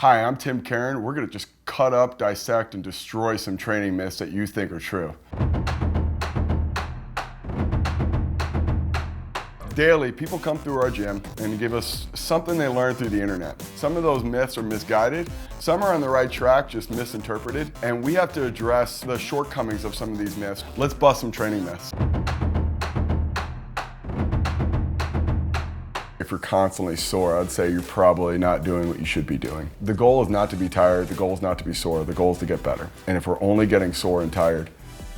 Hi, I'm Tim Caron. We're going to just cut up, dissect, and destroy some training myths that you think are true. Daily, people come through our gym and give us something they learned through the internet. Some of those myths are misguided, some are on the right track, just misinterpreted, and we have to address the shortcomings of some of these myths. Let's bust some training myths. If you're constantly sore, I'd say you're probably not doing what you should be doing. The goal is not to be tired, the goal is not to be sore, the goal is to get better. And if we're only getting sore and tired,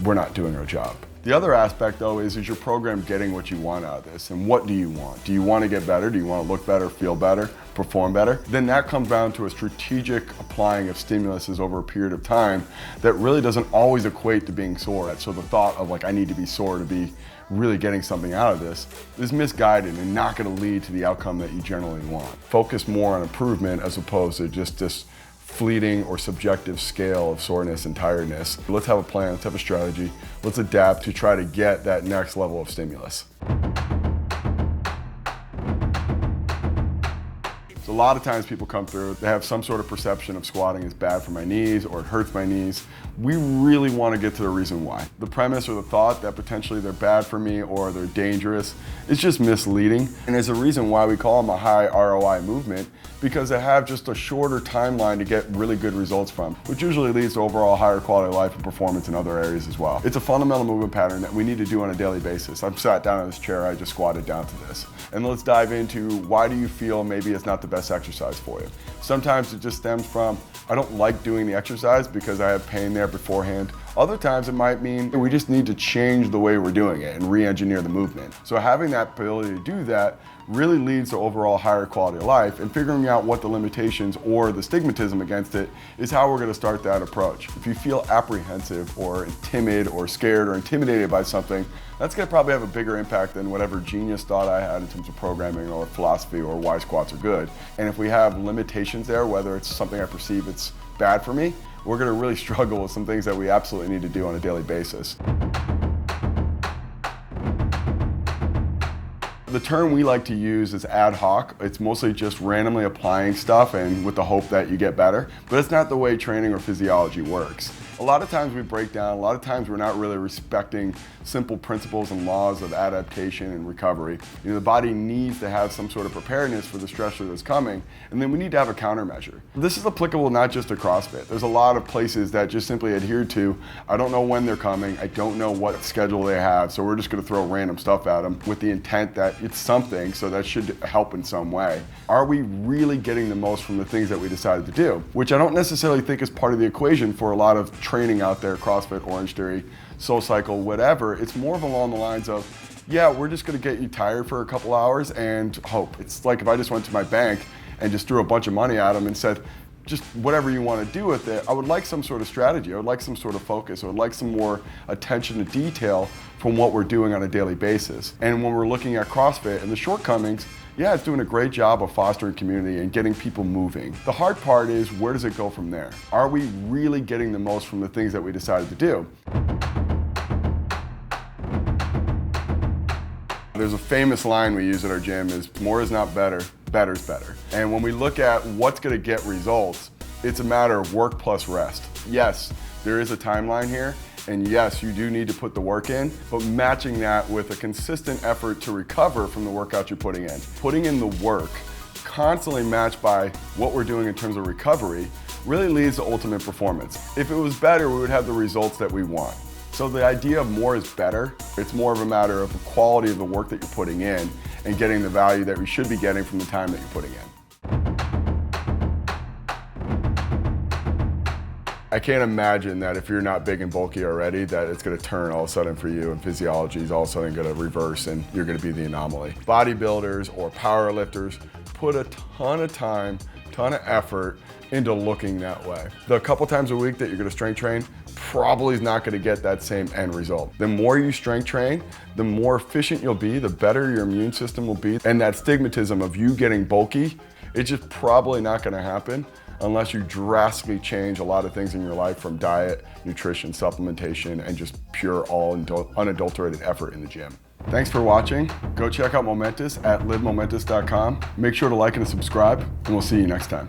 we're not doing our job. The other aspect though is your program getting what you want out of this? And what do you want? Do you want to get better? Do you want to look better, feel better, perform better? Then that comes down to a strategic applying of stimuluses over a period of time that really doesn't always equate to being sore. So the thought of like, I need to be sore to be really getting something out of this is misguided and not going to lead to the outcome that you generally want. Focus more on improvement as opposed to just this fleeting or subjective scale of soreness and tiredness. Let's have a plan, let's have a strategy, let's adapt to try to get that next level of stimulus. So a lot of times people come through, they have some sort of perception of squatting is bad for my knees or it hurts my knees. We really want to get to the reason why. The premise or the thought that potentially they're bad for me or they're dangerous is just misleading. And there's a reason why we call them a high ROI movement, because they have just a shorter timeline to get really good results from, which usually leads to overall higher quality of life and performance in other areas as well. It's a fundamental movement pattern that we need to do on a daily basis. I've sat down in this chair, I just squatted down to this. And let's dive into why do you feel maybe it's not the best exercise for you. Sometimes it just stems from, I don't like doing the exercise because I have pain there beforehand. Other times it might mean we just need to change the way we're doing it and re-engineer the movement. So having that ability to do that really leads to overall higher quality of life, and figuring out what the limitations or the stigmatism against it is how we're going to start that approach. If you feel apprehensive or timid or scared or intimidated by something, that's going to probably have a bigger impact than whatever genius thought I had in terms of programming or philosophy or why squats are good. And if we have limitations there, whether it's something I perceive it's bad for me, we're going to really struggle with some things that we absolutely need to do on a daily basis. The term we like to use is ad hoc. It's mostly just randomly applying stuff and with the hope that you get better, but it's not the way training or physiology works. A lot of times we break down, a lot of times we're not really respecting simple principles and laws of adaptation and recovery. You know, the body needs to have some sort of preparedness for the stressor that's coming, and then we need to have a countermeasure. This is applicable not just to CrossFit. There's a lot of places that just simply adhere to, I don't know when they're coming, I don't know what schedule they have, so we're just gonna throw random stuff at them with the intent that it's something, so that should help in some way. Are we really getting the most from the things that we decided to do? Which I don't necessarily think is part of the equation for a lot of training out there, CrossFit, Orange Theory, SoulCycle, whatever. It's more of along the lines of, yeah, we're just gonna get you tired for a couple hours and hope. It's like if I just went to my bank and just threw a bunch of money at them and said, just whatever you want to do with it, I would like some sort of strategy, I would like some sort of focus, I would like some more attention to detail from what we're doing on a daily basis. And when we're looking at CrossFit and the shortcomings, yeah, it's doing a great job of fostering community and getting people moving. The hard part is, where does it go from there? Are we really getting the most from the things that we decided to do? There's a famous line we use at our gym is, more is not better, better's better. And when we look at what's gonna get results, it's a matter of work plus rest. Yes, there is a timeline here, and yes, you do need to put the work in, but matching that with a consistent effort to recover from the workout you're putting in. Putting in the work, constantly matched by what we're doing in terms of recovery, really leads to ultimate performance. If it was better, we would have the results that we want. So the idea of more is better, it's more of a matter of the quality of the work that you're putting in and getting the value that we should be getting from the time that you're putting in. I can't imagine that if you're not big and bulky already, that it's gonna turn all of a sudden for you and physiology is all of a sudden gonna reverse and you're gonna be the anomaly. Bodybuilders or power lifters put a ton of time, ton of effort into looking that way. The couple times a week that you're gonna strength train probably is not gonna get that same end result. The more you strength train, the more efficient you'll be, the better your immune system will be. And that stigmatism of you getting bulky, it's just probably not gonna happen unless you drastically change a lot of things in your life, from diet, nutrition, supplementation, and just pure unadulterated effort in the gym. Thanks for watching. Go check out Momentous at livemomentous.com. Make sure to like and subscribe, and we'll see you next time.